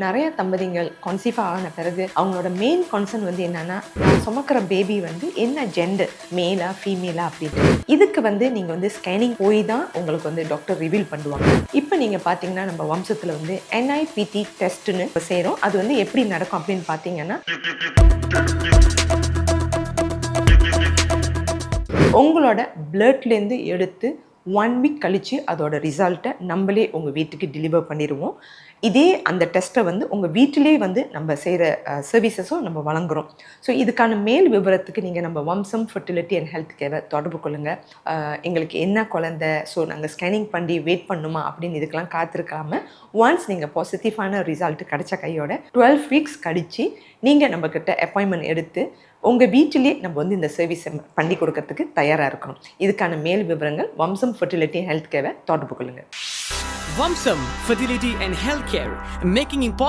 நிறைய தம்பதிகள் கன்சீவ் ஆன பிறகு அவங்களோட மெயின் கன்சர்ன் வந்து என்னன்னா, நான் சுமக்கிற பேபி வந்து என்ன ஜெண்டர், மேலா ஃபீமேலா அப்படின்ட்டு. இதுக்கு வந்து நீங்க வந்து ஸ்கேனிங் போய் தான் உங்களுக்கு வந்து டாக்டர் ரிவீல் பண்ணுவாங்க. இப்போ நீங்க பார்த்தீங்கன்னா நம்ம வம்சத்தில் வந்து NIPT டெஸ்ட்னு செய்கிறோம். அது வந்து எப்படி நடக்கும் அப்படின்னு பார்த்தீங்கன்னா, உங்களோட பிளட்லேருந்து எடுத்து 1 வீக் கழித்து அதோட ரிசல்ட்டை நம்மளே உங்கள் வீட்டுக்கு டெலிவர் பண்ணிடுவோம். இதே அந்த டெஸ்ட்டை வந்து உங்கள் வீட்டிலே வந்து நம்ம செய்கிற சர்வீசஸும் நம்ம வழங்குகிறோம். ஸோ இதுக்கான மேல் விவரத்துக்கு நீங்கள் நம்ம வம்சம் ஃபெர்டிலிட்டி அண்ட் ஹெல்த் கேரை தொடர்பு கொள்ளுங்கள். எங்களுக்கு என்ன குழந்தை, ஸோ நாங்கள் ஸ்கேனிங் பண்ணி வெயிட் பண்ணுமா அப்படின்னு இதுக்கெல்லாம் காத்திருக்காமல் ஒன்ஸ் நீங்கள் பாசிட்டிவான ரிசல்ட் கிடைச்ச கையோட 12 வீக்ஸ் கழித்து நீங்கள் நம்மக்கிட்ட அப்பாயின்மெண்ட் எடுத்து உங்கள் வீட்டிலே நம்ம வந்து இந்த சர்வீஸை பண்ணி கொடுக்கறதுக்கு தயாராக இருக்கணும். இதுக்கான மேல் விவரங்கள் வம்சம் ஃபெர்டிலிட்டி ஹெல்த் கேரை தொடர்பு கொள்ளுங்கள். Vamsam Fertility and Healthcare, making impossible